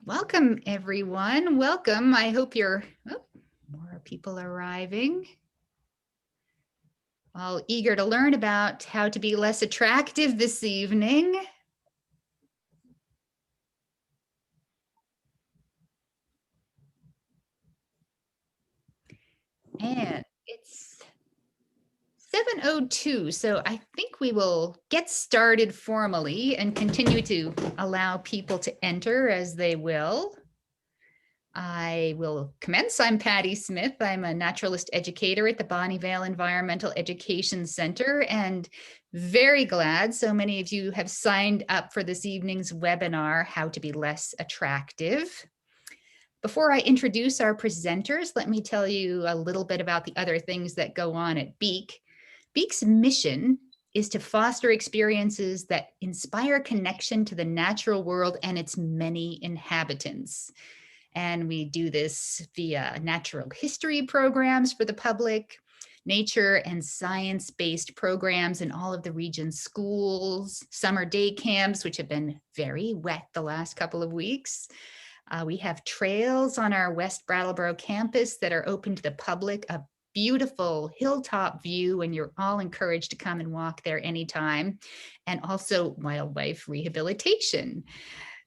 Welcome, everyone. Welcome. I hope more people arriving. All eager to learn about how to be less attractive this evening. And it's 7:02, so I think we will get started formally and continue to allow people to enter as they will. I will commence. I'm Patty Smith. I'm a naturalist educator at the Bonnie Vale Environmental Education Center, and very glad so many of you have signed up for this evening's webinar, How to Be Less Attractive. Before I introduce our presenters, let me tell you a little bit about the other things that go on at Beak. Beak's mission is to foster experiences that inspire connection to the natural world and its many inhabitants. And we do this via natural history programs for the public, nature and science-based programs in all of the region's schools, summer day camps, which have been very wet the last couple of weeks. We have trails on our West Brattleboro campus that are open to the public, a beautiful hilltop view, and you're all encouraged to come and walk there anytime, and also wildlife rehabilitation.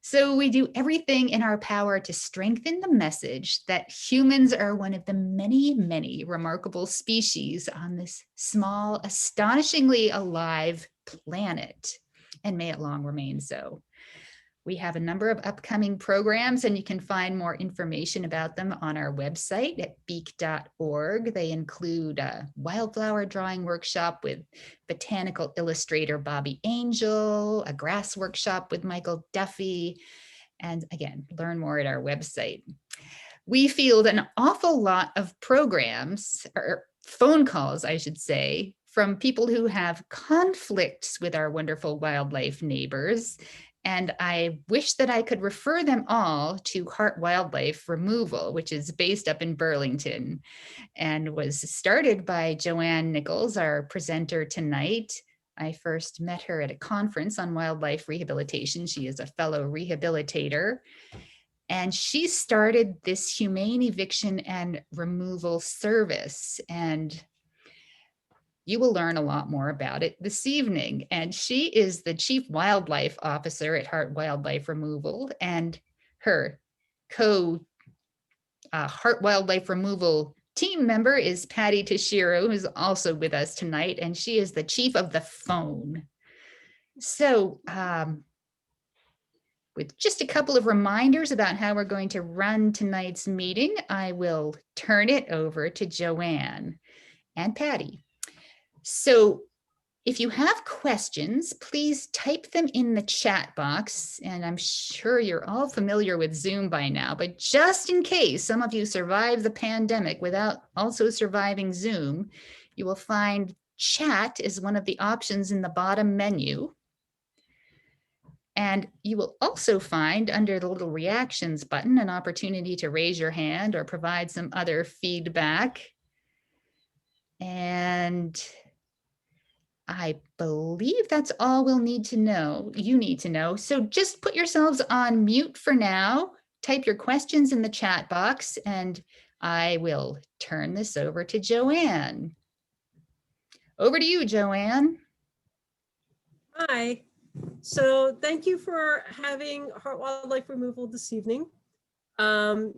So we do everything in our power to strengthen the message that humans are one of the many, many remarkable species on this small, astonishingly alive planet, and may it long remain so. We have a number of upcoming programs, and you can find more information about them on our website at beak.org. They include a wildflower drawing workshop with botanical illustrator Bobby Angel, a grass workshop with Michael Duffy, and again, learn more at our website. We field an awful lot of programs, or phone calls, I should say, from people who have conflicts with our wonderful wildlife neighbors. And I wish that I could refer them all to Heart Wildlife Removal, which is based up in Burlington and was started by Joanne Nichols, our presenter tonight. I first met her at a conference on wildlife rehabilitation. She is a fellow rehabilitator. And she started this humane eviction and removal service. And you will learn a lot more about it this evening. And she is the Chief Wildlife Officer at Heart Wildlife Removal, and her Heart Wildlife Removal team member is Patty Toshiro, who's also with us tonight, and she is the Chief of the Phone. So with just a couple of reminders about how we're going to run tonight's meeting, I will turn it over to Joanne and Patty. So if you have questions, please type them in the chat box. And I'm sure you're all familiar with Zoom by now, but just in case some of you survive the pandemic without also surviving Zoom, you will find chat is one of the options in the bottom menu. And you will also find under the little reactions button an opportunity to raise your hand or provide some other feedback. And I believe that's all we'll need to know. You need to know. So just put yourselves on mute for now. Type your questions in the chat box, and I will turn this over to Joanne. Over to you, Joanne. Hi. So thank you for having Heart Wildlife Removal this evening. I'm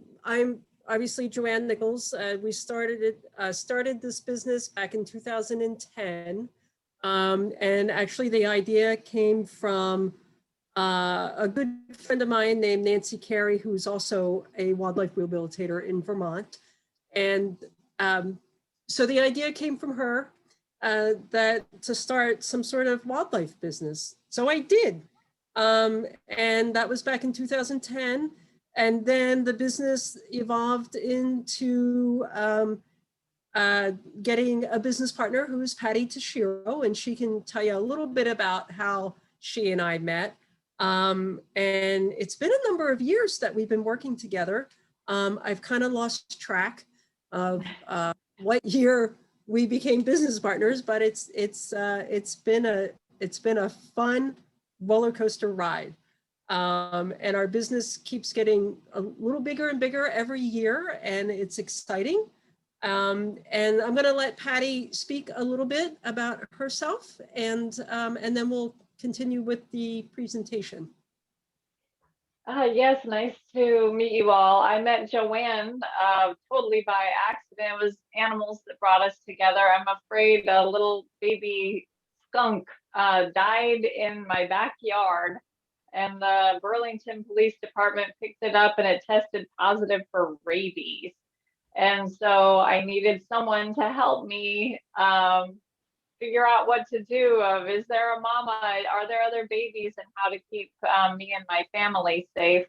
obviously Joanne Nichols. We started this business back in 2010. And actually the idea came from a good friend of mine named Nancy Carey, who's also a wildlife rehabilitator in Vermont. And so the idea came from her that to start some sort of wildlife business. So I did. And that was back in 2010. And then the business evolved into getting a business partner who's Patty Toshiro, and she can tell you a little bit about how she and I met. And it's been a number of years that we've been working together. I've kind of lost track of what year we became business partners, but it's been a fun roller coaster ride. And our business keeps getting a little bigger and bigger every year, and it's exciting. And I'm going to let Patty speak a little bit about herself, and then we'll continue with the presentation. Yes, nice to meet you all. I met Joanne totally by accident. It was animals that brought us together. I'm afraid a little baby skunk died in my backyard, and the Burlington Police Department picked it up and it tested positive for rabies. And so I needed someone to help me figure out what to do. Is there a mama? Are there other babies? And how to keep me and my family safe.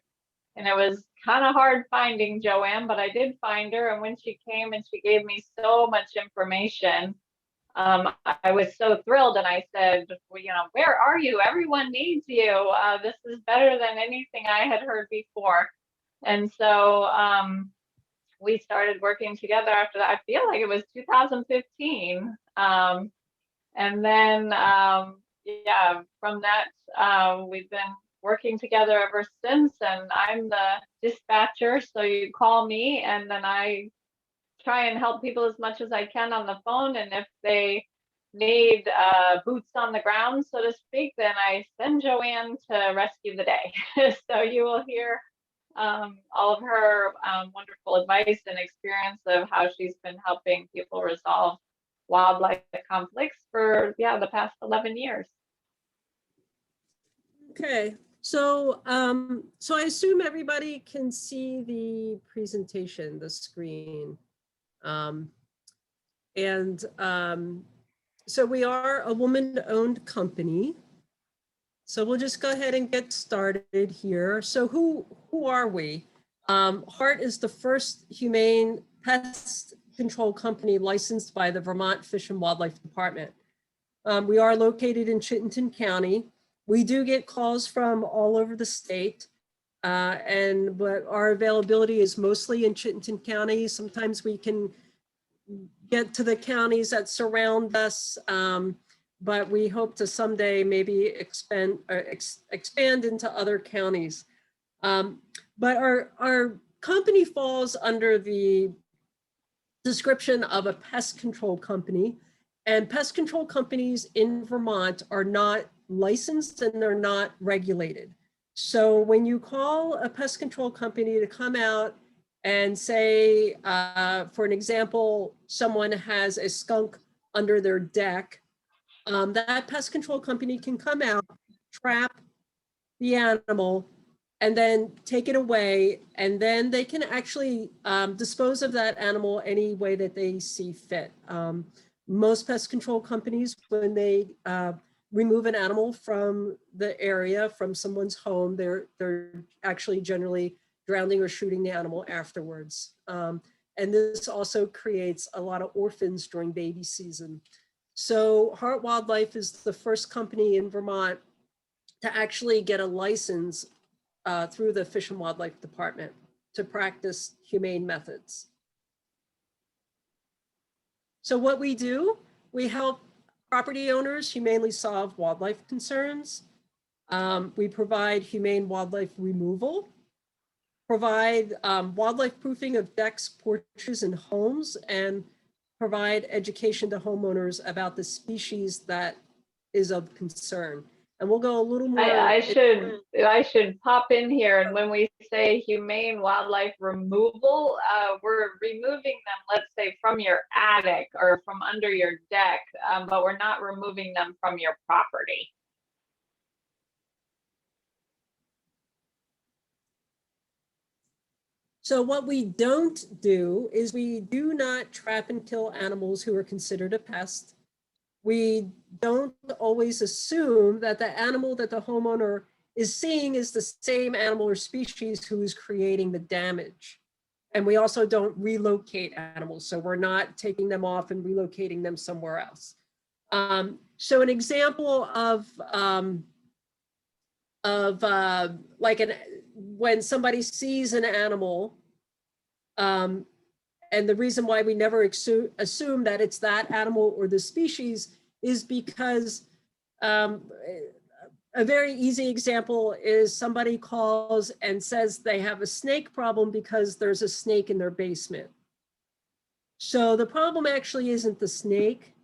And it was kind of hard finding Joanne, but I did find her. And when she came and she gave me so much information, I was so thrilled. And I said, well, where are you? Everyone needs you. This is better than anything I had heard before. And so we started working together after that. I feel like it was 2015. And then, yeah, from that, we've been working together ever since. And I'm the dispatcher, so you call me, and then I try and help people as much as I can on the phone. And if they need boots on the ground, so to speak, then I send Joanne to rescue the day. So you will hear all of her wonderful advice and experience of how she's been helping people resolve wildlife conflicts for the past 11 years. Okay, so so I assume everybody can see the presentation, the screen. So we are a woman-owned company. So we'll just go ahead and get started here. So who are we? Heart is the first humane pest control company licensed by the Vermont Fish and Wildlife Department. We are located in Chittenden County. We do get calls from all over the state, but our availability is mostly in Chittenden County. Sometimes we can get to the counties that surround us, but we hope to someday maybe expand into other counties. But our company falls under the description of a pest control company, and pest control companies in Vermont are not licensed and they're not regulated. So when you call a pest control company to come out and say, for an example, someone has a skunk under their deck, that pest control company can come out, trap the animal, and then take it away. And then they can actually dispose of that animal any way that they see fit. Most pest control companies, when they remove an animal from the area, from someone's home, they're actually generally drowning or shooting the animal afterwards. And this also creates a lot of orphans during baby season. So Heart Wildlife is the first company in Vermont to actually get a license through the Fish and Wildlife Department to practice humane methods. So what we do, we help property owners humanely solve wildlife concerns. We provide humane wildlife removal, provide wildlife proofing of decks, porches, and homes, and provide education to homeowners about the species that is of concern. And we'll go a little more. I should pop in here. And when we say humane wildlife removal, we're removing them, let's say, from your attic or from under your deck, but we're not removing them from your property. So what we don't do is we do not trap and kill animals who are considered a pest. We don't always assume that the animal that the homeowner is seeing is the same animal or species who is creating the damage. And we also don't relocate animals. So we're not taking them off and relocating them somewhere else. So an example of when somebody sees an animal, and the reason why we never assume that it's that animal or the species is because a very easy example is somebody calls and says they have a snake problem because there's a snake in their basement. So the problem actually isn't the snake.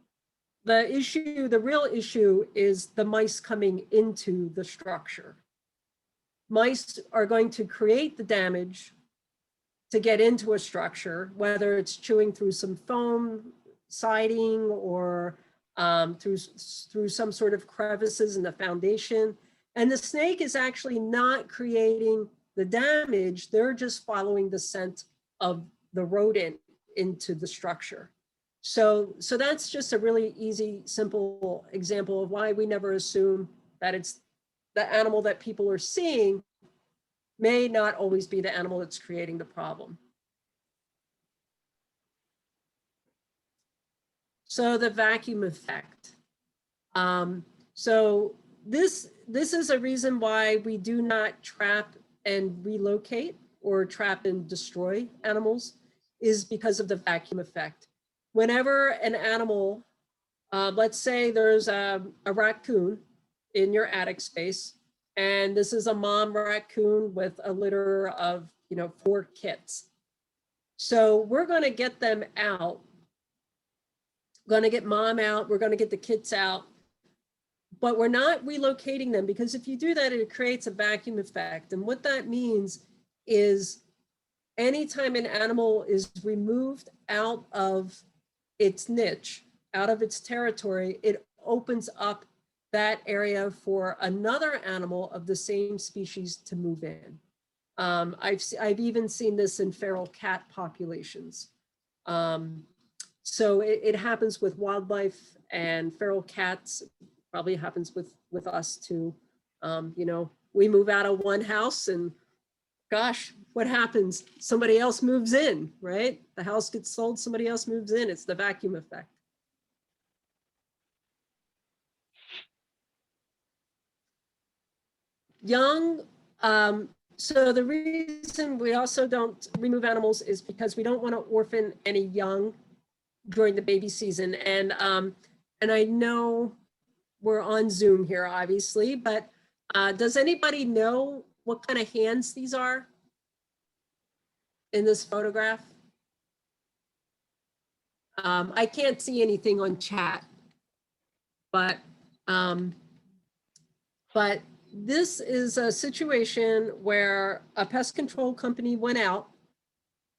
The real issue is the mice coming into the structure. Mice are going to create the damage to get into a structure, whether it's chewing through some foam siding or through some sort of crevices in the foundation. And the snake is actually not creating the damage. They're just following the scent of the rodent into the structure. So that's just a really easy, simple example of why we never assume that it's the animal that people are seeing may not always be the animal that's creating the problem. So the vacuum effect. So this is a reason why we do not trap and relocate or trap and destroy animals, is because of the vacuum effect. Whenever an animal, let's say there's a raccoon in your attic space, and this is a mom raccoon with a litter of 4 kits. So we're going to get them out, going to get mom out, we're going to get the kits out, but we're not relocating them, because if you do that, it creates a vacuum effect. And what that means is anytime an animal is removed out of its niche, out of its territory, it opens up that area for another animal of the same species to move in. I've even seen this in feral cat populations. So it happens with wildlife and feral cats. Probably happens with us too. We move out of one house and gosh, what happens? Somebody else moves in, right? The house gets sold, somebody else moves in. It's the vacuum effect. Young, so the reason we also don't remove animals is because we don't want to orphan any young during the baby season. And I know we're on Zoom here, obviously, but does anybody know what kind of hands these are in this photograph? I can't see anything on chat, but this is a situation where a pest control company went out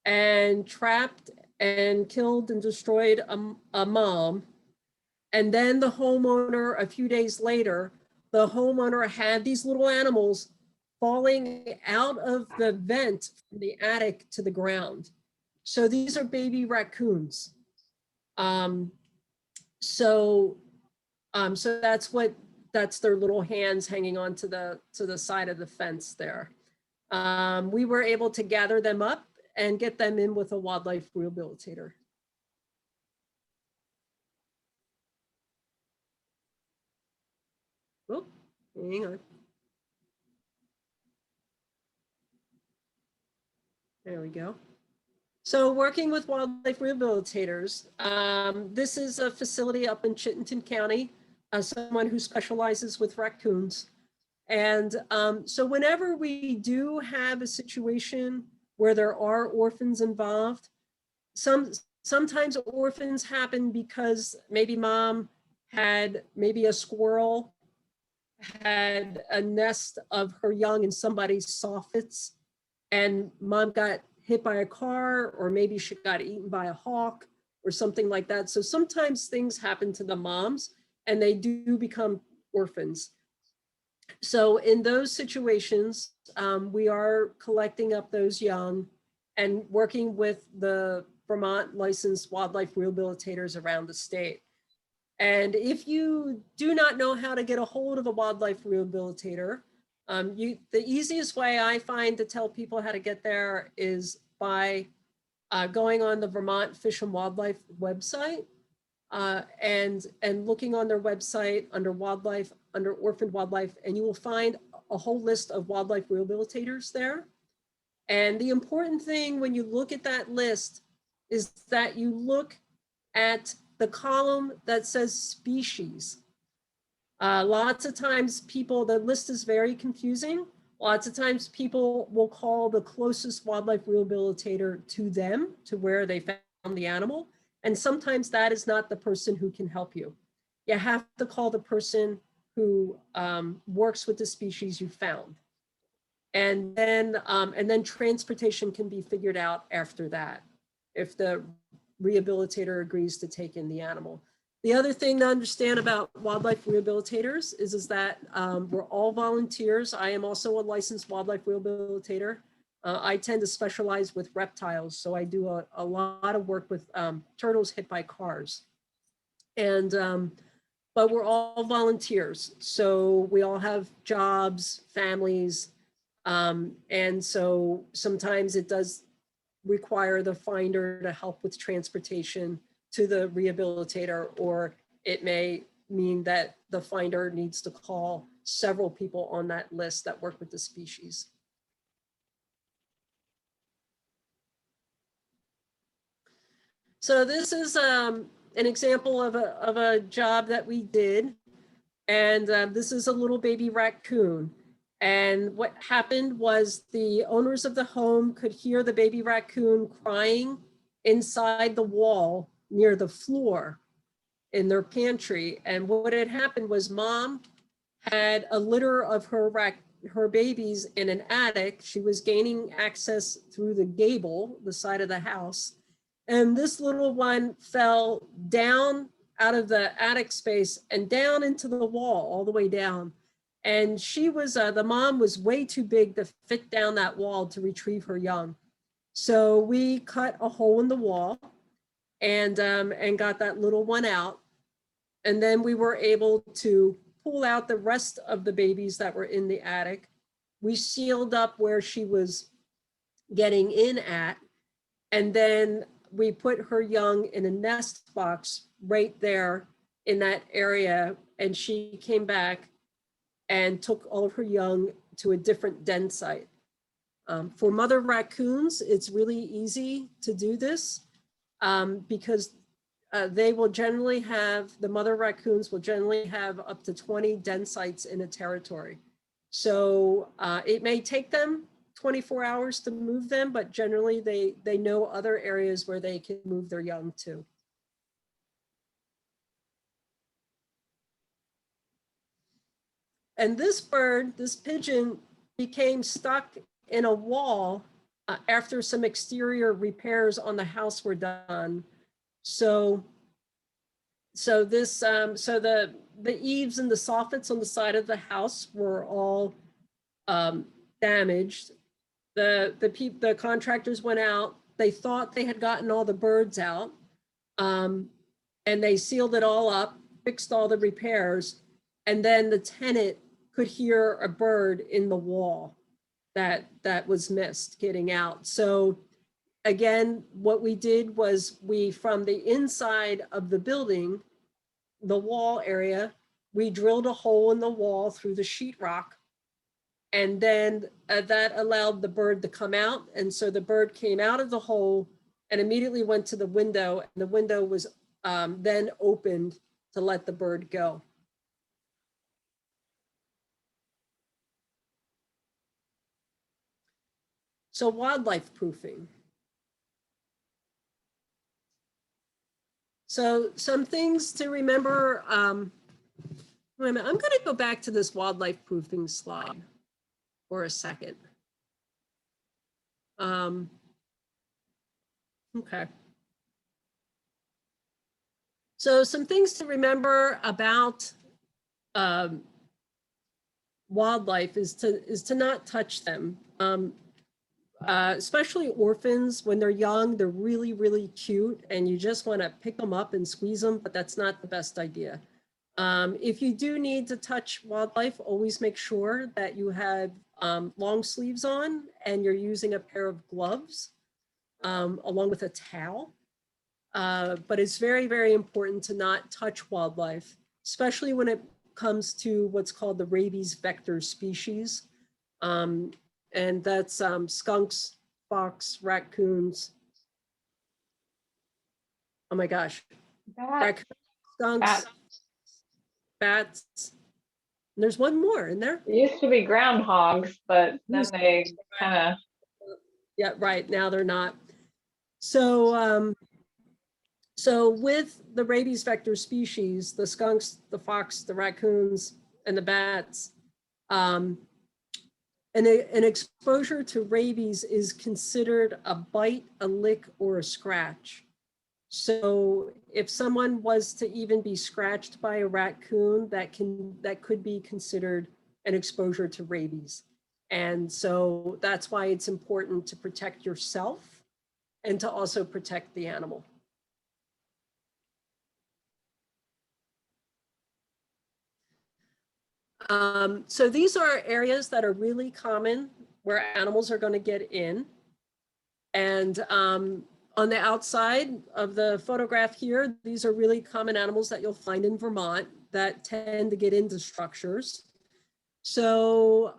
and trapped and killed and destroyed a mom. And then the homeowner, a few days later, the homeowner had these little animals falling out of the vent from the attic to the ground. So these are baby raccoons. So that's their little hands hanging on to the side of the fence there. We were able to gather them up and get them in with a wildlife rehabilitator. Oh, hang on. There we go. So working with wildlife rehabilitators, this is a facility up in Chittenden County, someone who specializes with raccoons. And so whenever we do have a situation where there are orphans involved, sometimes orphans happen because maybe mom had maybe a squirrel had a nest of her young in somebody's soffits, and mom got hit by a car, or maybe she got eaten by a hawk or something like that. So sometimes things happen to the moms and they do become orphans. So in those situations, we are collecting up those young and working with the Vermont licensed wildlife rehabilitators around the state. And if you do not know how to get a hold of a wildlife rehabilitator, the easiest way I find to tell people how to get there is by going on the Vermont Fish and Wildlife website and looking on their website under wildlife, under orphaned wildlife, and you will find a whole list of wildlife rehabilitators there. And the important thing when you look at that list is that you look at the column that says species. Lots of times people, the list is very confusing. Lots of times people will call the closest wildlife rehabilitator to them, to where they found the animal. And sometimes that is not the person who can help you. You have to call the person who works with the species you found. And then transportation can be figured out after that, if the rehabilitator agrees to take in the animal. The other thing to understand about wildlife rehabilitators is that we're all volunteers. I am also a licensed wildlife rehabilitator. I tend to specialize with reptiles, so I do a lot of work with turtles hit by cars. And but we're all volunteers, so we all have jobs, families, and so sometimes it does require the finder to help with transportation to the rehabilitator, or it may mean that the finder needs to call several people on that list that work with the species. So this is an example of a job that we did. And this is a little baby raccoon. And what happened was the owners of the home could hear the baby raccoon crying inside the wall near the floor in their pantry. And what had happened was mom had a litter of her babies in an attic. She was gaining access through the gable, the side of the house. And this little one fell down out of the attic space and down into the wall, all the way down. And she was, the mom was way too big to fit down that wall to retrieve her young. So we cut a hole in the wall and got that little one out. And then we were able to pull out the rest of the babies that were in the attic. We sealed up where she was getting in at, and then we put her young in a nest box right there in that area. And she came back and took all of her young to a different den site. For mother raccoons, it's really easy to do this because they will generally have, the mother raccoons will generally have up to 20 den sites in a territory. So it may take them 24 hours to move them, but generally they know other areas where they can move their young to. And this bird, this pigeon, became stuck in a wall after some exterior repairs on the house were done. So the eaves and the soffits on the side of the house were all damaged. The contractors went out. They thought they had gotten all the birds out, and they sealed it all up, fixed all the repairs, and then the tenant could hear a bird in the wall that was missed getting out. So again, what we did was we, from the inside of the building, the wall area, we drilled a hole in the wall through the sheetrock. And then that allowed the bird to come out. And so the bird came out of the hole and immediately went to the window. And the window was then opened to let the bird go. So wildlife proofing. So some things to remember. Wait a minute, I'm going to go back to this wildlife proofing slide for a second. Okay. So some things to remember about wildlife is to not touch them. Especially orphans, when they're young, they're really, really cute and you just want to pick them up and squeeze them, but that's not the best idea. If you do need to touch wildlife, always make sure that you have long sleeves on and you're using a pair of gloves along with a towel. But it's very, very important to not touch wildlife, especially when it comes to what's called the rabies vector species. And that's skunks, fox, raccoons. Oh my gosh. Raccoons, skunks, bats, And there's one more in there. It used to be groundhogs, but then Used to they kind of, Yeah, right. Now they're not. So, so with the rabies vector species, the skunks, the fox, the raccoons, and the bats, an exposure to rabies is considered a bite, a lick, or a scratch. So if someone was to even be scratched by a raccoon, that could be considered an exposure to rabies. And so that's why it's important to protect yourself and to also protect the animal. So these are areas that are really common where animals are going to get in. And on the outside of the photograph here, these are really common animals that you'll find in Vermont that tend to get into structures. So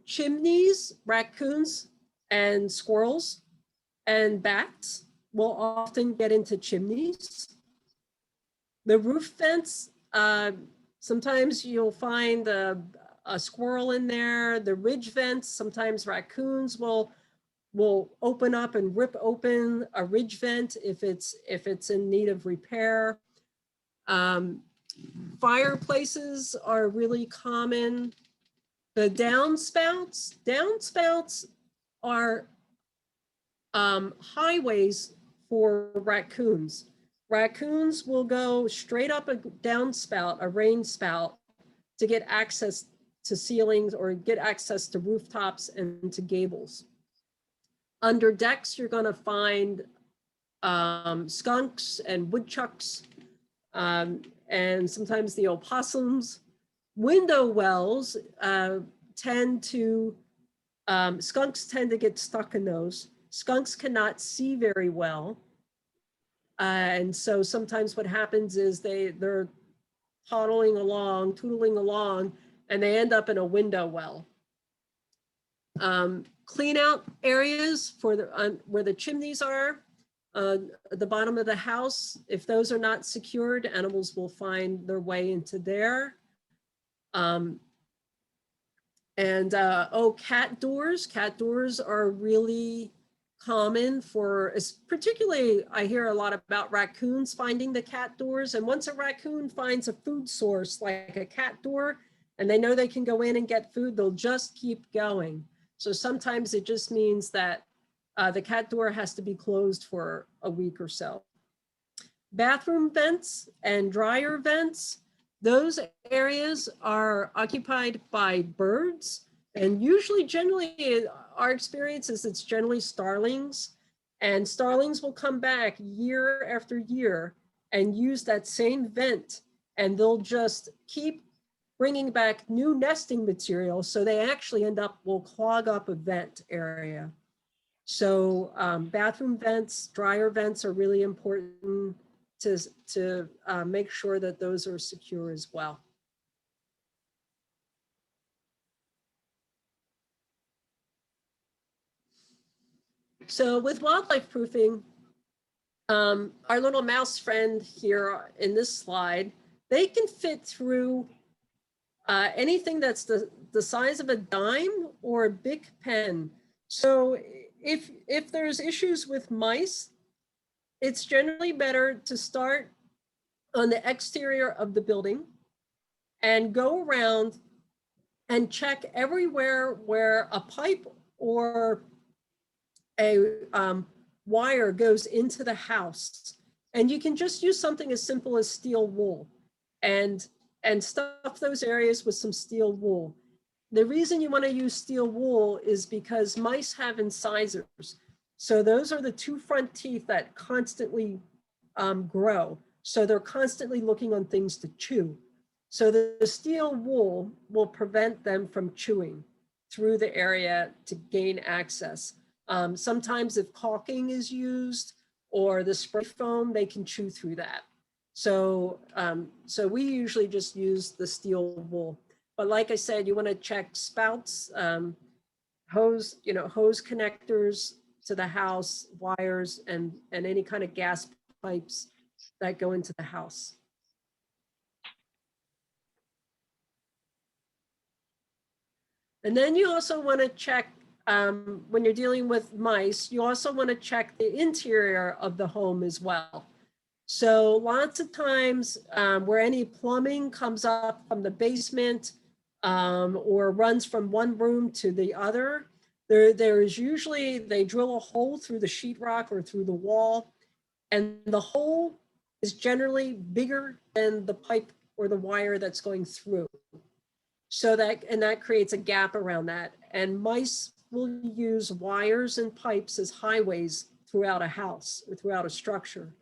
chimneys, raccoons, and squirrels and bats will often get into chimneys. The roof vents, sometimes you'll find a squirrel in there. The ridge vents, sometimes raccoons will open up and rip open a ridge vent if it's in need of repair. Fireplaces are really common. The downspouts are highways for raccoons. Raccoons will go straight up a downspout, a rain spout, to get access to ceilings or get access to rooftops and to gables. Under decks, you're going to find skunks and woodchucks, and sometimes the opossums. Window wells skunks tend to get stuck in those. Skunks cannot see very well. And so sometimes what happens is they're tootling along, and they end up in a window well. Clean out areas for where the chimneys are, at the bottom of the house. If those are not secured, animals will find their way into there. Cat doors. Cat doors are really common particularly I hear a lot about raccoons finding the cat doors. And once a raccoon finds a food source like a cat door, and they know they can go in and get food, they'll just keep going. So sometimes it just means that the cat door has to be closed for a week or so. Bathroom vents and dryer vents, those areas are occupied by birds, and generally our experience is it's generally starlings, and starlings will come back year after year and use that same vent, and they'll just keep bringing back new nesting material, so they actually will clog up a vent area. So bathroom vents, dryer vents are really important to make sure that those are secure as well. So with wildlife proofing, our little mouse friend here in this slide, they can fit through anything that's the size of a dime or a big pen. So if there's issues with mice, it's generally better to start on the exterior of the building and go around and check everywhere where a pipe or a wire goes into the house. And you can just use something as simple as steel wool and stuff those areas with some steel wool. The reason you want to use steel wool is because mice have incisors. So those are the two front teeth that constantly grow. So they're constantly looking on things to chew. So the steel wool will prevent them from chewing through the area to gain access. Sometimes if caulking is used or the spray foam, they can chew through that. So, so we usually just use the steel wool. But like I said, you want to check spouts, hose connectors to the house, wires, and any kind of gas pipes that go into the house. And then you also want to check, when you're dealing with mice, you also want to check the interior of the home as well. So lots of times where any plumbing comes up from the basement or runs from one room to the other, there is usually, they drill a hole through the sheetrock or through the wall, and the hole is generally bigger than the pipe or the wire that's going through. So that creates a gap around that. And mice will use wires and pipes as highways throughout a house or throughout a structure.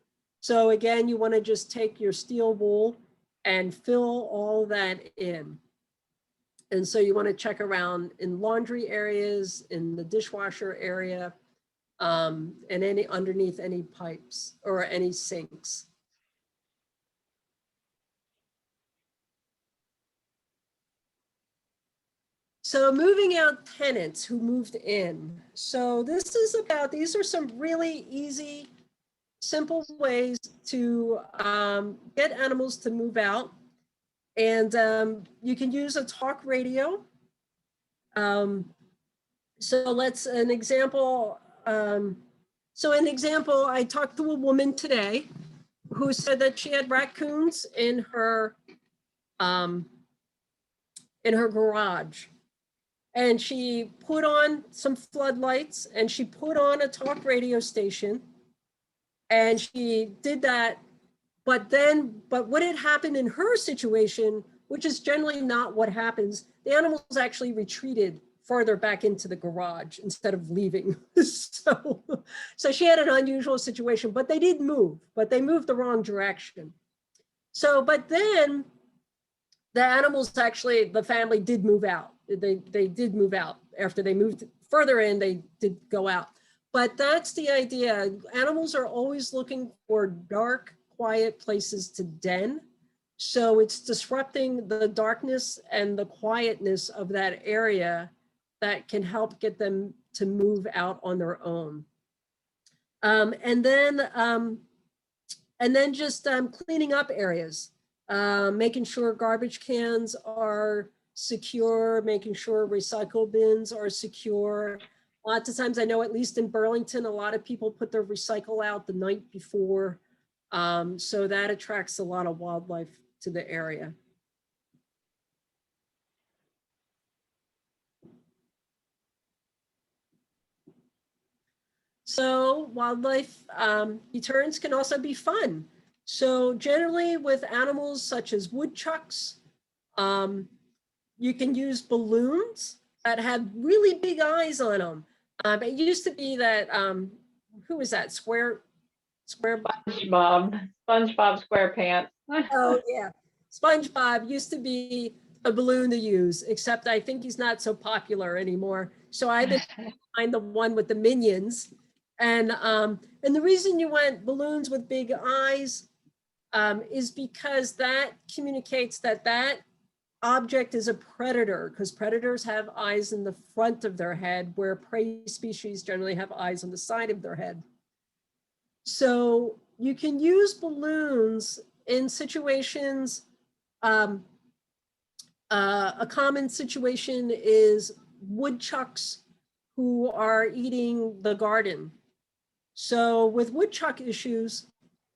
So again, you want to just take your steel wool and fill all that in. And so you want to check around in laundry areas, in the dishwasher area, and any underneath any pipes or any sinks. So moving out tenants who moved in. So this is about, these are some really easy, simple ways to get animals to move out. And you can use a talk radio. So let's, an example. I talked to a woman today who said that she had raccoons in her garage. And she put on some floodlights and she put on a talk radio station. And she did that. But what had happened in her situation, which is generally not what happens, the animals actually retreated farther back into the garage instead of leaving. So she had an unusual situation, but they did move, but they moved the wrong direction. So, but then the animals actually, the family did move out. They did move out after they moved further in, they did go out. But that's the idea. Animals are always looking for dark, quiet places to den. So it's disrupting the darkness and the quietness of that area that can help get them to move out on their own. And then just cleaning up areas, making sure garbage cans are secure, making sure recycle bins are secure. Lots of times, I know at least in Burlington, a lot of people put their recycle out the night before. So that attracts a lot of wildlife to the area. So wildlife returns can also be fun. So generally with animals such as woodchucks, you can use balloons that have really big eyes on them. It used to be that, who was that? SpongeBob SquarePants. Oh yeah, SpongeBob used to be a balloon to use, except I think he's not so popular anymore. So I've been find the one with the minions. And the reason you want balloons with big eyes is because that communicates that that object is a predator, because predators have eyes in the front of their head, where prey species generally have eyes on the side of their head. So you can use balloons in situations. A common situation is woodchucks who are eating the garden. So with woodchuck issues,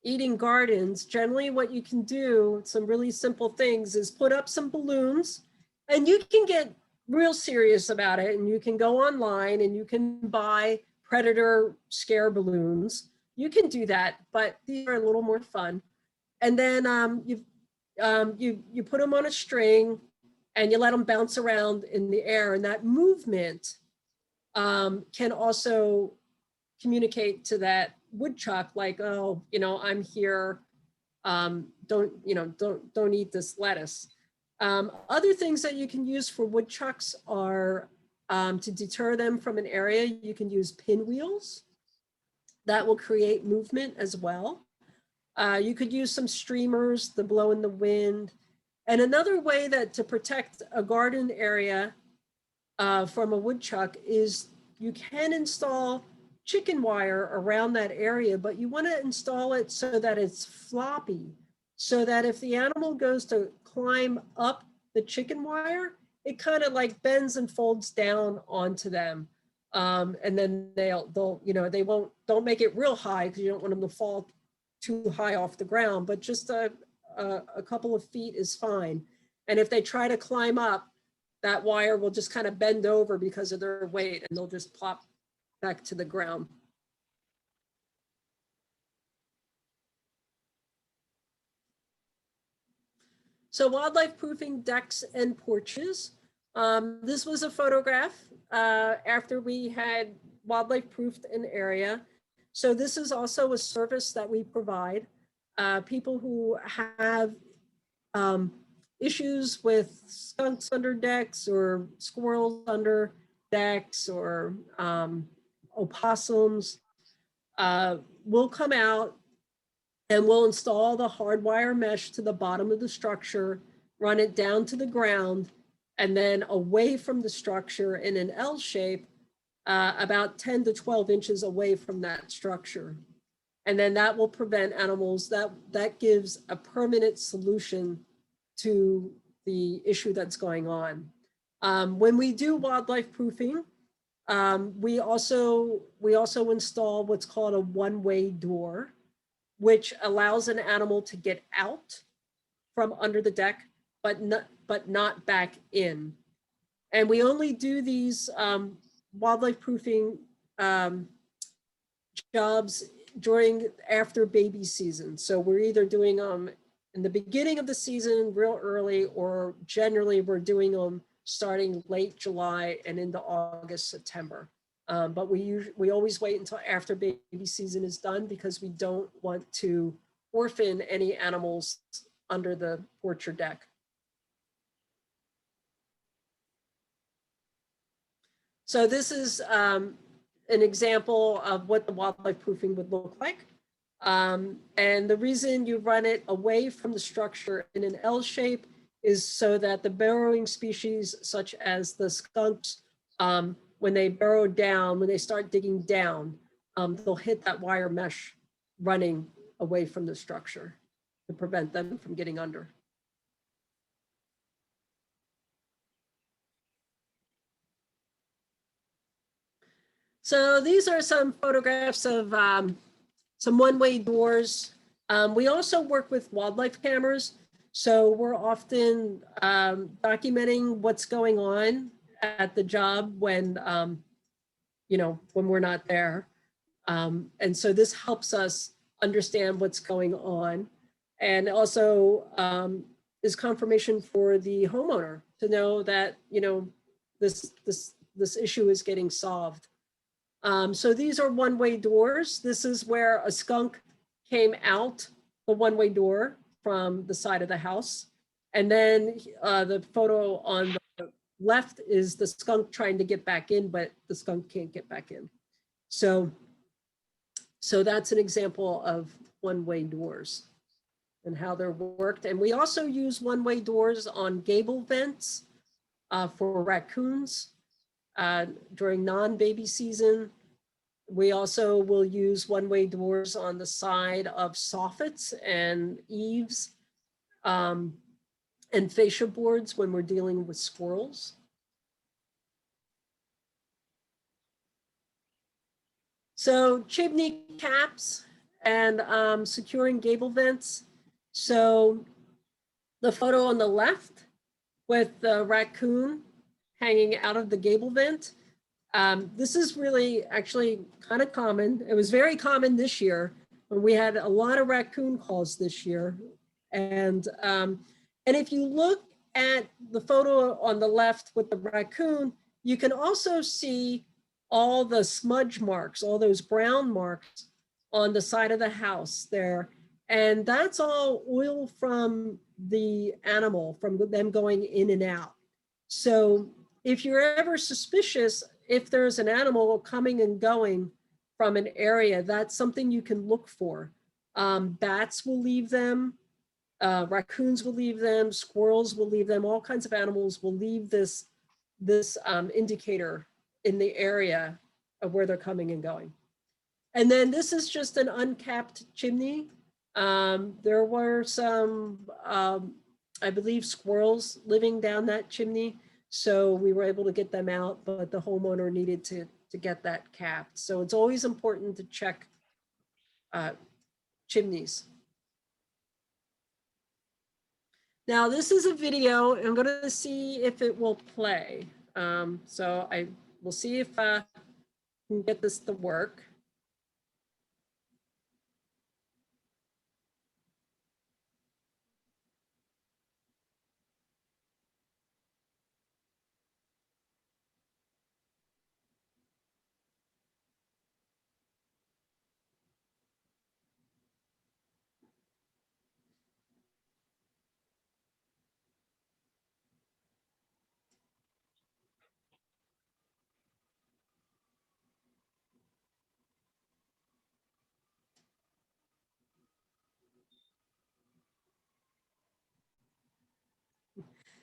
eating gardens, generally what you can do, some really simple things, is put up some balloons, and you can get real serious about it, and you can go online and you can buy predator scare balloons. You can do that, but these are a little more fun. And then you put them on a string and you let them bounce around in the air, and that movement can also communicate to that woodchuck, like, oh, I'm here. Don't eat this lettuce. Other things that you can use for woodchucks are to deter them from an area. You can use pinwheels that will create movement as well. You could use some streamers to blow in the wind. And another way that to protect a garden area from a woodchuck is you can install chicken wire around that area, but you want to install it so that it's floppy, so that if the animal goes to climb up the chicken wire, it kind of like bends and folds down onto them. And then they'll, you know, don't make it real high because you don't want them to fall too high off the ground, but just a couple of feet is fine. And if they try to climb up, that wire will just kind of bend over because of their weight and they'll just plop back to the ground. So wildlife proofing decks and porches. This was a photograph after we had wildlife proofed an area. So this is also a service that we provide. People who have issues with skunks under decks or squirrels under decks or opossums will come out and we'll install the hardwire mesh to the bottom of the structure, run it down to the ground, and then away from the structure in an L shape, about 10 to 12 inches away from that structure. And then that will prevent animals, that gives a permanent solution to the issue that's going on. When we do wildlife proofing, we also install what's called a one-way door, which allows an animal to get out from under the deck, but not back in. And we only do these wildlife proofing jobs after baby season. So we're either doing them in the beginning of the season real early, or generally we're doing them starting late July and into August, September. But we always wait until after baby season is done because we don't want to orphan any animals under the porch or deck. So this is an example of what the wildlife proofing would look like. And the reason you run it away from the structure in an L shape is so that the burrowing species, such as the skunks, when they burrow down, when they start digging down, they'll hit that wire mesh running away from the structure to prevent them from getting under. So these are some photographs of some one-way doors. We also work with wildlife cameras. So we're often documenting what's going on at the job when, you know, when we're not there. And so this helps us understand what's going on, and also is confirmation for the homeowner to know that, you know, this issue is getting solved. So these are one-way doors. This is where a skunk came out the one-way door from the side of the house. And then the photo on the left is the skunk trying to get back in, but the skunk can't get back in. So that's an example of one-way doors and how they're worked. And we also use one-way doors on gable vents for raccoons during non-baby season. We also will use one-way doors on the side of soffits and eaves and fascia boards when we're dealing with squirrels. So chimney caps and securing gable vents. So the photo on the left with the raccoon hanging out of the gable vent. This is really actually kind of common. It was very common this year when we had a lot of raccoon calls this year. And if you look at the photo on the left with the raccoon, you can also see all the smudge marks, all those brown marks on the side of the house there. And that's all oil from the animal, from them going in and out. So if you're ever suspicious, if there's an animal coming and going from an area, that's something you can look for. Bats will leave them, raccoons will leave them, squirrels will leave them, all kinds of animals will leave this indicator in the area of where they're coming and going. And then this is just an uncapped chimney. There were some, I believe, squirrels living down that chimney. So we were able to get them out, but the homeowner needed to get that capped. So it's always important to check chimneys. Now this is a video. I'm going to see if it will play. So I will see if I can get this to work.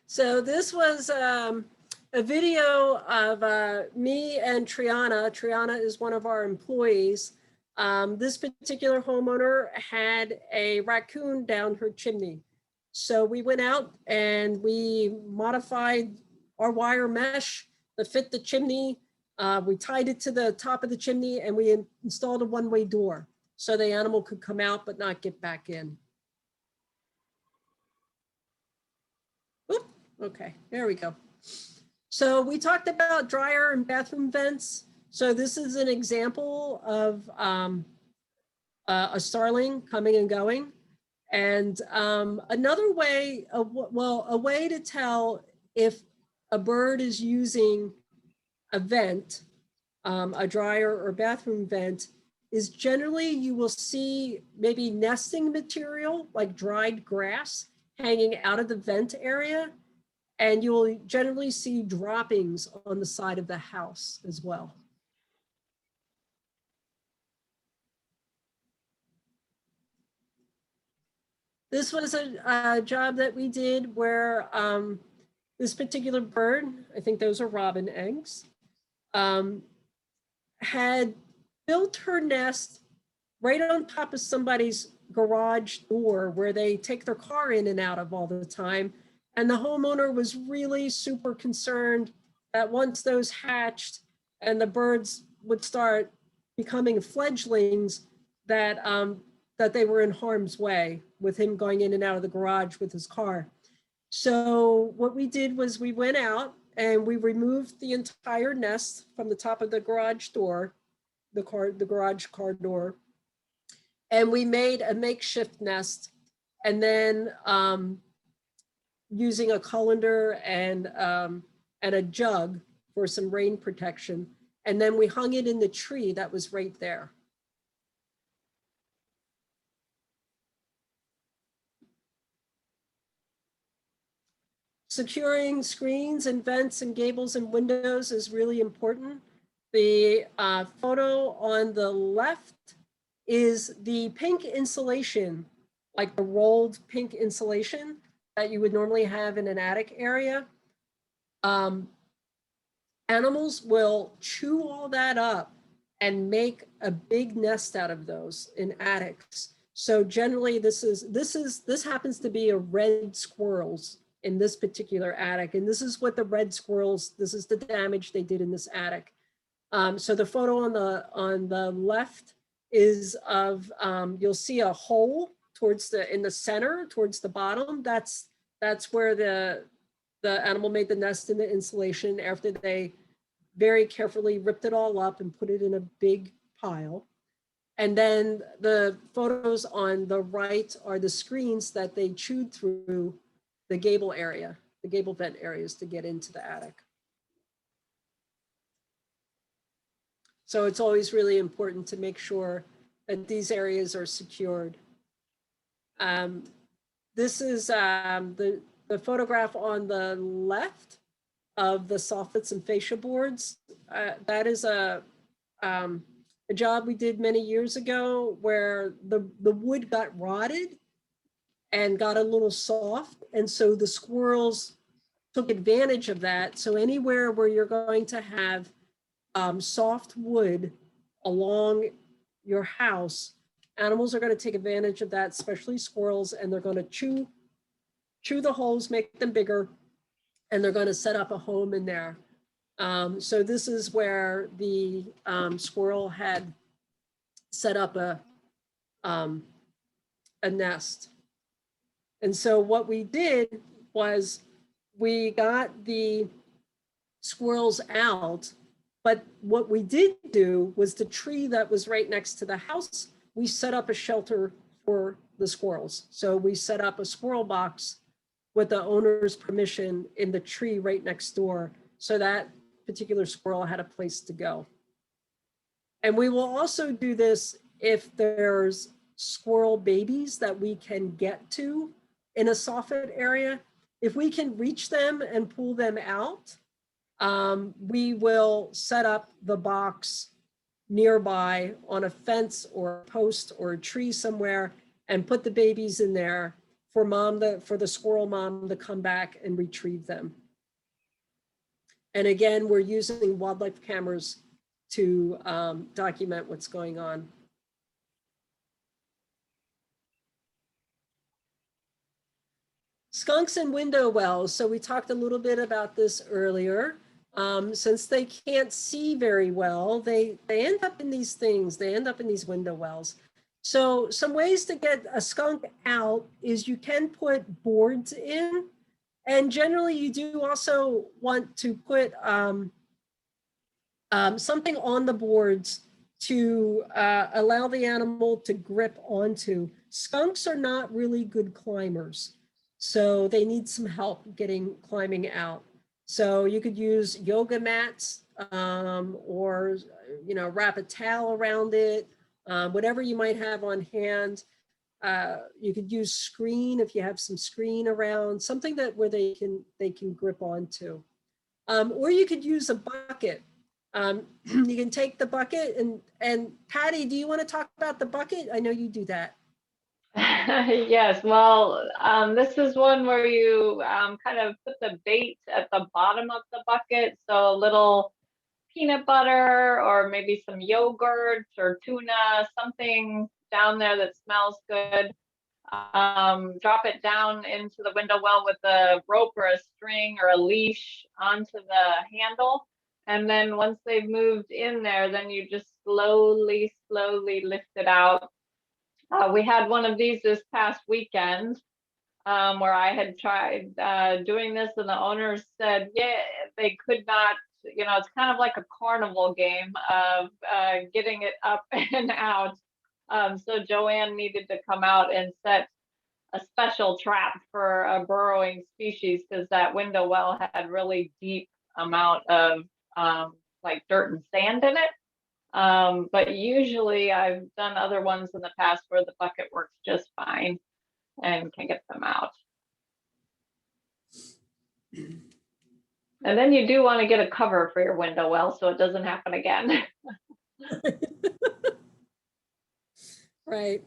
So this was a video of me and Triana. Triana is one of our employees. This particular homeowner had a raccoon down her chimney. So we went out and we modified our wire mesh to fit the chimney. We tied it to the top of the chimney and we installed a one-way door so the animal could come out but not get back in. Oop, okay, there we go. So we talked about dryer and bathroom vents. So this is an example of a starling coming and going. And another way, a way to tell if a bird is using a vent, a dryer or bathroom vent, is generally you will see maybe nesting material like dried grass hanging out of the vent area. And you will generally see droppings on the side of the house as well. This was a job that we did where this particular bird, I think those are robin eggs, had built her nest right on top of somebody's garage door where they take their car in and out of all the time. And the homeowner was really super concerned that once those hatched and the birds would start becoming fledglings, that that they were in harm's way with him going in and out of the garage with his car. So what we did was we went out and we removed the entire nest from the top of the garage door, the garage car door, and we made a makeshift nest. And then using a colander and a jug for some rain protection. And then we hung it in the tree that was right there. Securing screens and vents and gables and windows is really important. The photo on the left is the pink insulation, like the rolled pink insulation that you would normally have in an attic area. Animals will chew all that up and make a big nest out of those in attics. So generally this happens to be a red squirrels in this particular attic. And this is what the red squirrels, this is the damage they did in this attic. So the photo on the left is of, you'll see a hole in the center, towards the bottom. That's where the animal made the nest in the insulation after they very carefully ripped it all up and put it in a big pile. And then the photos on the right are the screens that they chewed through the gable area, the gable vent areas to get into the attic. So it's always really important to make sure that these areas are secured. This is the photograph on the left of the Soffits and Fascia boards. That is a job we did many years ago where the wood got rotted and got a little soft. And so the squirrels took advantage of that. So anywhere where you're going to have soft wood along your house, animals are going to take advantage of that, especially squirrels, and they're going to chew the holes, make them bigger, and they're going to set up a home in there. So this is where the squirrel had set up a nest. And so what we did was we got the squirrels out, but what we did do was the tree that was right next to the house, we set up a shelter for the squirrels. So we set up a squirrel box with the owner's permission in the tree right next door, so that particular squirrel had a place to go. And we will also do this if there's squirrel babies that we can get to in a soffit area. If we can reach them and pull them out, we will set up the box nearby on a fence or a post or a tree somewhere and put the babies in there for the squirrel mom to come back and retrieve them. And again, we're using wildlife cameras to document what's going on. Skunks and window wells. So we talked a little bit about this earlier. Since they can't see very well, they end up in these things. They end up in these window wells. So some ways to get a skunk out is you can put boards in, and generally you do also want to put something on the boards to allow the animal to grip onto. Skunks are not really good climbers, so they need some help climbing out. So you could use yoga mats or, wrap a towel around it, whatever you might have on hand. You could use screen if you have some screen around, something where they can grip onto. Or you could use a bucket. You can take the bucket and Patty, do you want to talk about the bucket? I know you do that. Yes, well, this is one where you kind of put the bait at the bottom of the bucket. So a little peanut butter or maybe some yogurt or tuna, something down there that smells good. Drop it down into the window well with a rope or a string or a leash onto the handle. And then once they've moved in there, then you just slowly lift it out. We had one of these this past weekend where I had tried doing this, and the owners said, yeah, they could not, it's kind of like a carnival game of getting it up and out. So Joanne needed to come out and set a special trap for a burrowing species because that window well had really deep amount of like dirt and sand in it. But usually I've done other ones in the past where the bucket works just fine and can get them out. And then you do want to get a cover for your window well so it doesn't happen again. Right.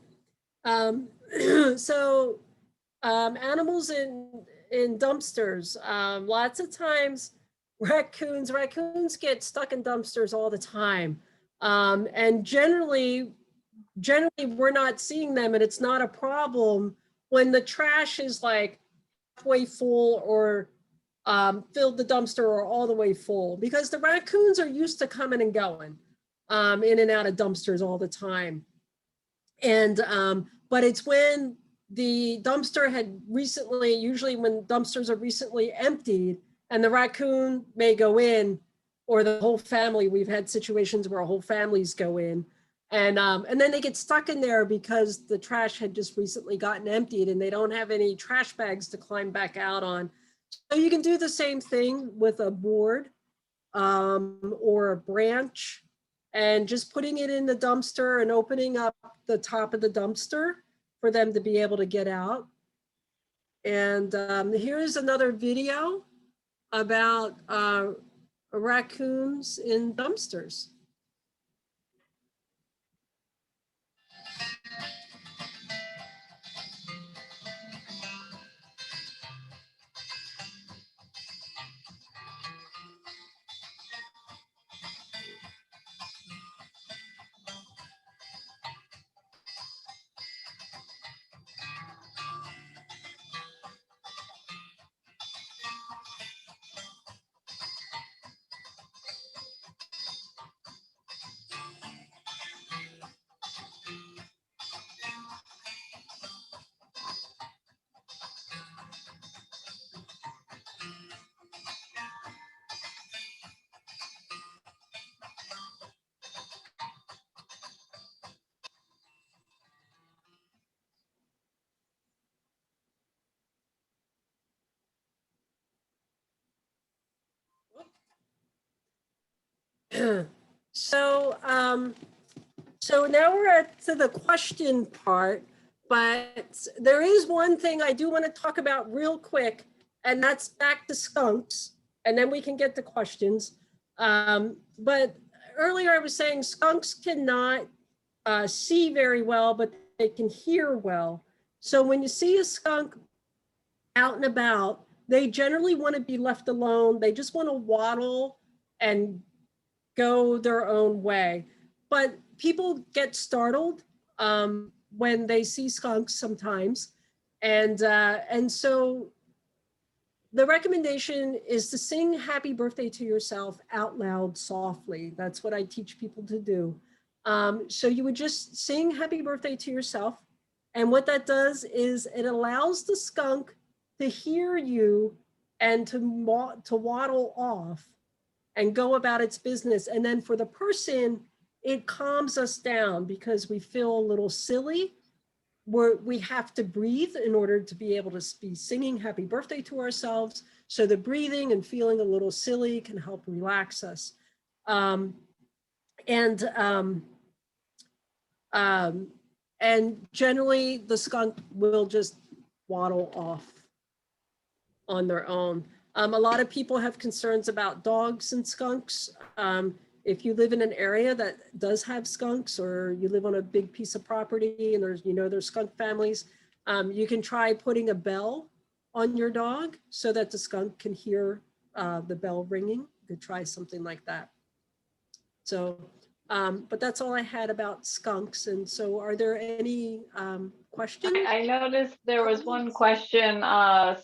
So animals in dumpsters, lots of times raccoons get stuck in dumpsters all the time. And generally we're not seeing them, and it's not a problem when the trash is like halfway full or filled the dumpster or all the way full, because the raccoons are used to coming and going in and out of dumpsters all the time. And but it's when the dumpster had recently, usually when dumpsters are recently emptied and the raccoon may go in, or the whole family, we've had situations where whole families go in, and then they get stuck in there because the trash had just recently gotten emptied and they don't have any trash bags to climb back out on. So you can do the same thing with a board or a branch, and just putting it in the dumpster and opening up the top of the dumpster for them to be able to get out. And here's another video about raccoons in dumpsters. So, so now we're at to the question part, but there is one thing I do want to talk about real quick, and that's back to skunks, and then we can get to questions. But earlier I was saying skunks cannot see very well, but they can hear well. So when you see a skunk out and about, they generally want to be left alone. They just want to waddle and go their own way. But people get startled when they see skunks sometimes. And so the recommendation is to sing happy birthday to yourself out loud softly. That's what I teach people to do. So you would just sing happy birthday to yourself. And what that does is it allows the skunk to hear you and to waddle off and go about its business. And then for the person, it calms us down because we feel a little silly. We have to breathe in order to be able to be singing happy birthday to ourselves. So the breathing and feeling a little silly can help relax us. And generally the skunk will just waddle off on their own. A lot of people have concerns about dogs and skunks. If you live in an area that does have skunks, or you live on a big piece of property and there's skunk families, you can try putting a bell on your dog so that the skunk can hear the bell ringing. You could try something like that. So, but that's all I had about skunks. And so are there any questions? I noticed there was one question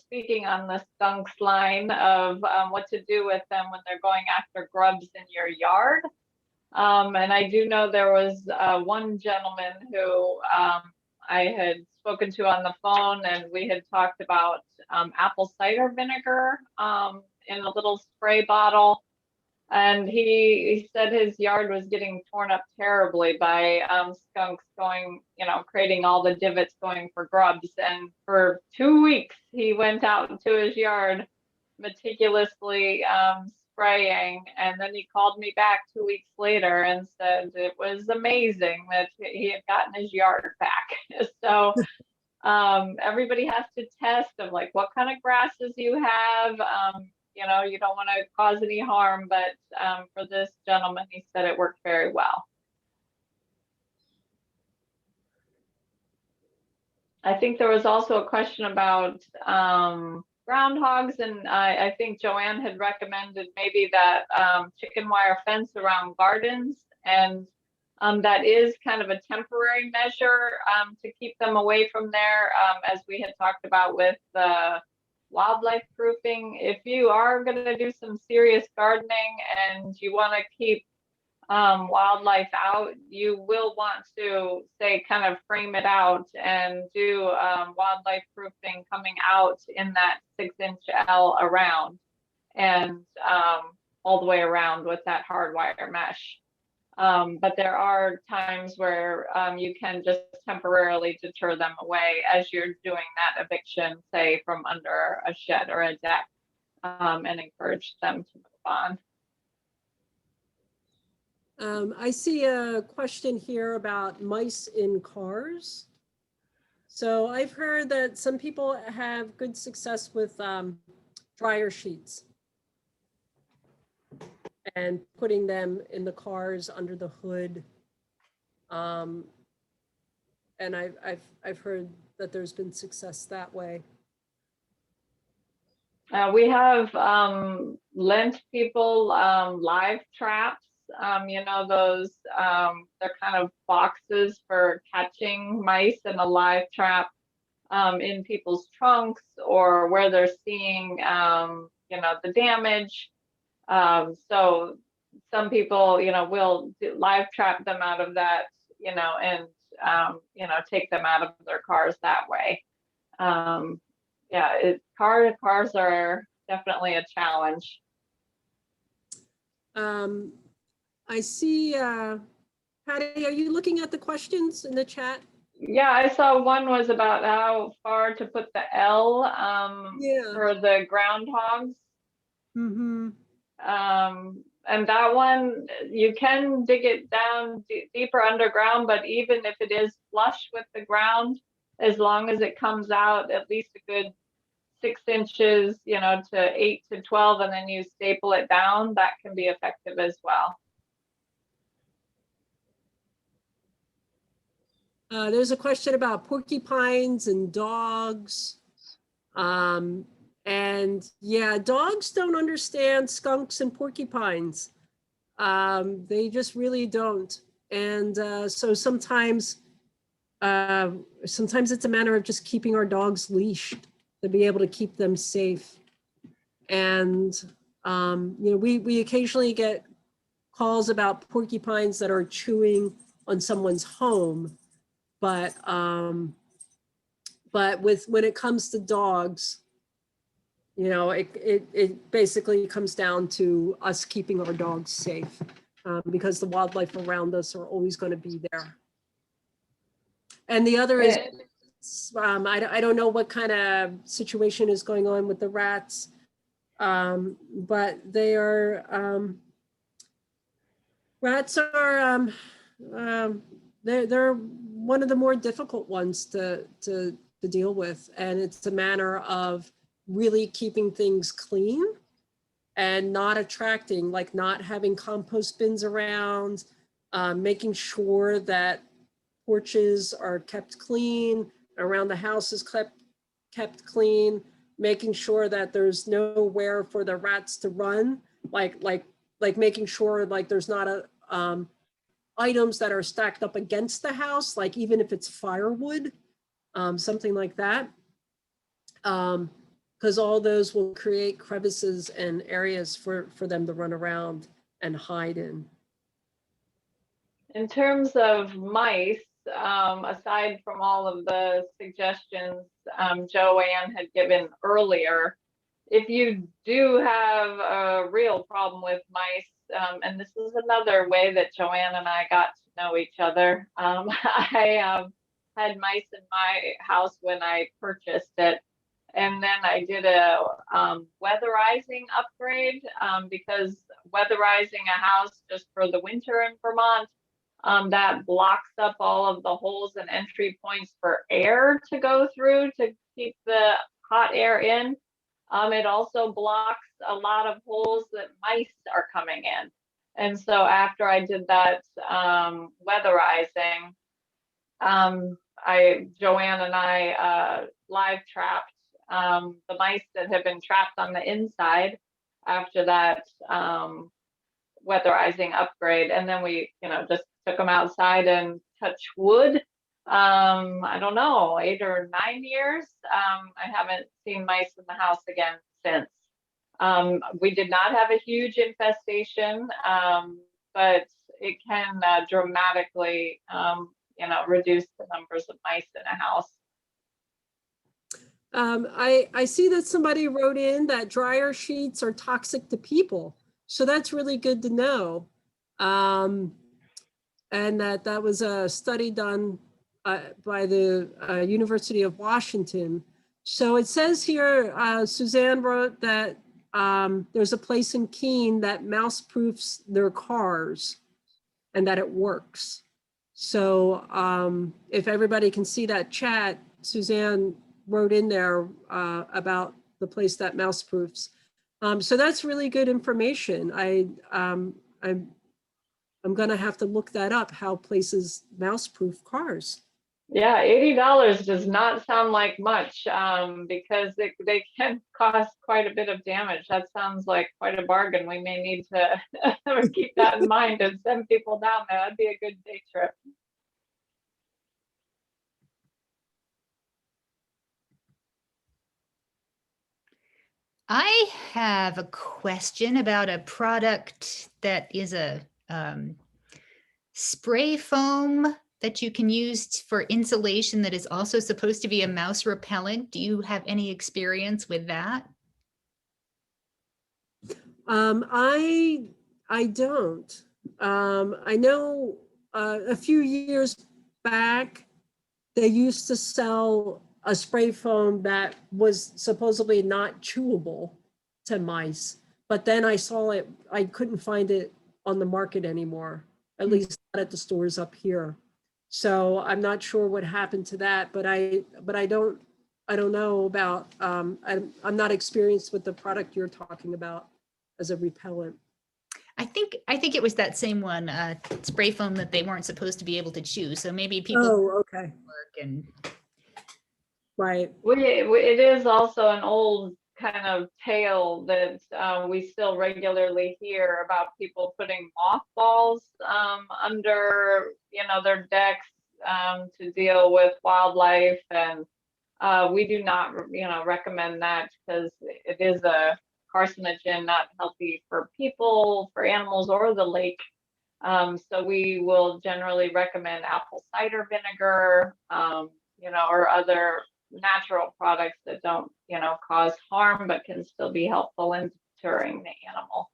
speaking on the skunks line of what to do with them when they're going after grubs in your yard. And I do know there was one gentleman who I had spoken to on the phone, and we had talked about apple cider vinegar in a little spray bottle. And he said his yard was getting torn up terribly by skunks going, creating all the divots going for grubs. And for 2 weeks, he went out into his yard meticulously spraying. And then he called me back 2 weeks later and said it was amazing that he had gotten his yard back. So everybody has to test of like what kind of grasses you have. You don't want to cause any harm, but for this gentleman, he said it worked very well. I think there was also a question about groundhogs, and I think Joanne had recommended maybe that chicken wire fence around gardens, and that is kind of a temporary measure to keep them away from there, as we had talked about with wildlife proofing. If you are going to do some serious gardening and you want to keep wildlife out, you will want to kind of frame it out and do wildlife proofing coming out in that 6-inch L around, and all the way around with that hardwire mesh. But there are times where you can just temporarily deter them away as you're doing that eviction, say from under a shed or a deck, and encourage them to move on. I see a question here about mice in cars. So I've heard that some people have good success with dryer sheets and putting them in the cars under the hood. And I've heard that there's been success that way. We have lent people live traps. Those they're kind of boxes for catching mice, and a live trap in people's trunks or where they're seeing the damage. So some people will live trap them out of that, and take them out of their cars that way. Cars are definitely a challenge. I see, Patty, are you looking at the questions in the chat? Yeah, I saw one was about how far to put the L for the groundhogs. Mm-hmm. And And that one, you can dig it down deeper underground, but even if it is flush with the ground, as long as it comes out at least a good 6 inches, to 8 to 12, and then you staple it down, that can be effective as well. There's a question about porcupines and dogs. And yeah, dogs don't understand skunks and porcupines. They just really don't. And so sometimes it's a matter of just keeping our dogs leashed to be able to keep them safe. And we occasionally get calls about porcupines that are chewing on someone's home, but when it comes to dogs, it basically comes down to us keeping our dogs safe, because the wildlife around us are always going to be there. And the other is, I don't know what kind of situation is going on with the rats, but they are, rats are, they're one of the more difficult ones to deal with. And it's a matter of really keeping things clean and not attracting, like not having compost bins around, making sure that porches are kept clean, around the house is kept clean, making sure that there's nowhere for the rats to run, like making sure like there's not items that are stacked up against the house, like even if it's firewood, something like that. Because all those will create crevices and areas for them to run around and hide in. In terms of mice, aside from all of the suggestions Joanne had given earlier, if you do have a real problem with mice, and this is another way that Joanne and I got to know each other. I had mice in my house when I purchased it. And then I did a weatherizing upgrade, because weatherizing a house just for the winter in Vermont, that blocks up all of the holes and entry points for air to go through to keep the hot air in. It also blocks a lot of holes that mice are coming in. And so after I did that weatherizing, Joanne and I live trapped the mice that have been trapped on the inside after that weatherizing upgrade. And then we, just took them outside and touch wood. I don't know, 8 or 9 years. I haven't seen mice in the house again since. We did not have a huge infestation, but it can dramatically, reduce the numbers of mice in a house. I see that somebody wrote in that dryer sheets are toxic to people. So that's really good to know. And that was a study done by the University of Washington. So it says here, Suzanne wrote that there's a place in Keene that mouse proofs their cars and that it works. So if everybody can see that chat, Suzanne wrote in there about the place that mouse proofs. So that's really good information. I'm gonna have to look that up, how places mouse proof cars. Yeah, $80 does not sound like much, because they can cost quite a bit of damage. That sounds like quite a bargain. We may need to keep that in mind and send people down there. That'd be a good day trip. I have a question about a product that is a spray foam that you can use for insulation that is also supposed to be a mouse repellent. Do you have any experience with that? I don't. I know a few years back, they used to sell a spray foam that was supposedly not chewable to mice. but then I saw it, I couldn't find it on the market anymore, at Hmm. least not at the stores up here. So I'm not sure what happened to that, but I don't know about, I'm not experienced with the product you're talking about as a repellent. I think it was that same one, spray foam that they weren't supposed to be able to chew. So maybe people Oh, okay, work and right. It is also an old kind of tale that we still regularly hear about people putting mothballs under, their decks to deal with wildlife, and we do not, recommend that because it is a carcinogen, not healthy for people, for animals, or the lake. So we will generally recommend apple cider vinegar, or other natural products that don't, cause harm, but can still be helpful in deterring the animal.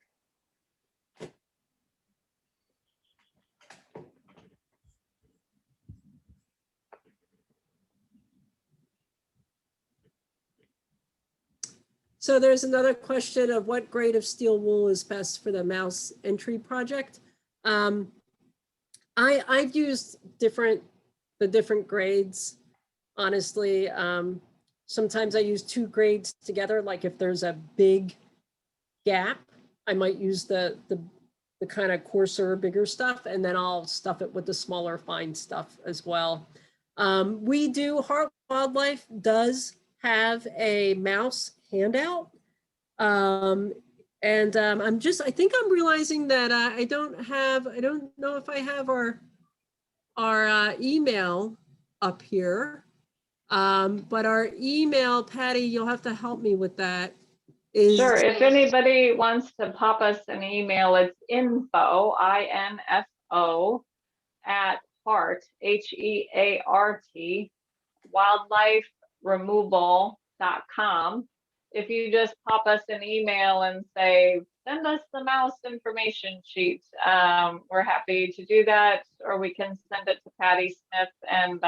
So there's another question of what grade of steel wool is best for the mouse entry project. I've used the different grades, honestly. Sometimes I use 2 grades together, like if there's a big gap, I might use the kind of coarser, bigger stuff, and then I'll stuff it with the smaller, fine stuff as well. We do, Heart Wildlife does have a mouse handout. I think I'm realizing that I don't know if I have our email up here. But our email, Patty, you'll have to help me with that. Sure, if anybody wants to pop us an email, it's info, INFO, at heart, HEART, wildliferemoval.com. If you just pop us an email and say, send us the mouse information sheet, we're happy to do that, or we can send it to Patty Smith and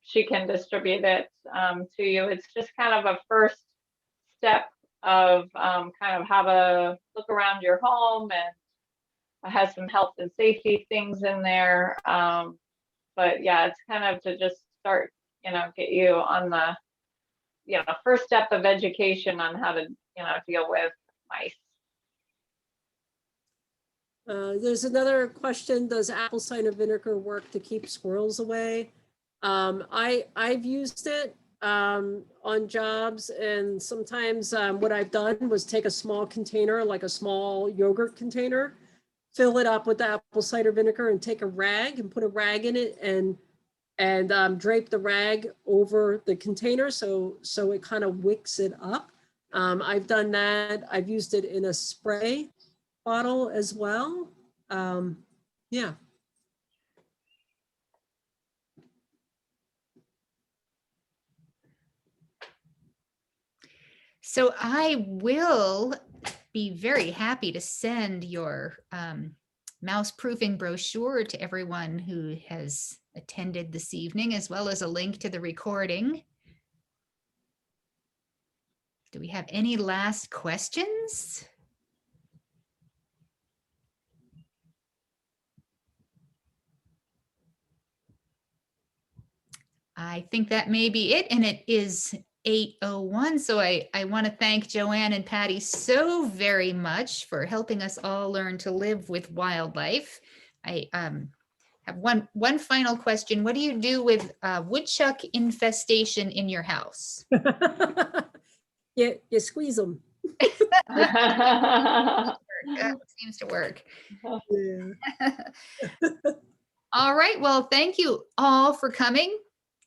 she can distribute it to you. It's just kind of a first step of kind of how to look around your home, and it has some health and safety things in there. But yeah, it's kind of to just start, get you on the, first step of education on how to, deal with mice. There's another question, does apple cider vinegar work to keep squirrels away? I've used it on jobs, and sometimes what I've done was take a small container, like a small yogurt container, fill it up with the apple cider vinegar, and take a rag and put a rag in it, and drape the rag over the container so it kind of wicks it up. I've done that. I've used it in a spray bottle as well. Yeah. so I will be very happy to send your mouse proofing brochure to everyone who has attended this evening, as well as a link to the recording. Do we have any last questions? I think that may be it, and it is 8:01. So I want to thank Joanne and Patty so very much for helping us all learn to live with wildlife. I have one final question. What do you do with woodchuck infestation in your house? You squeeze them. That seems to work. Yeah. All right. Well, thank you all for coming.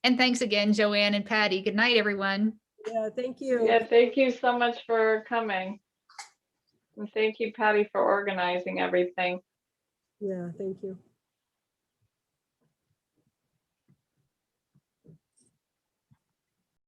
And thanks again, Joanne and Patty. Good night, everyone. Yeah, thank you. Yeah, thank you so much for coming. And thank you, Patty, for organizing everything. Yeah, thank you.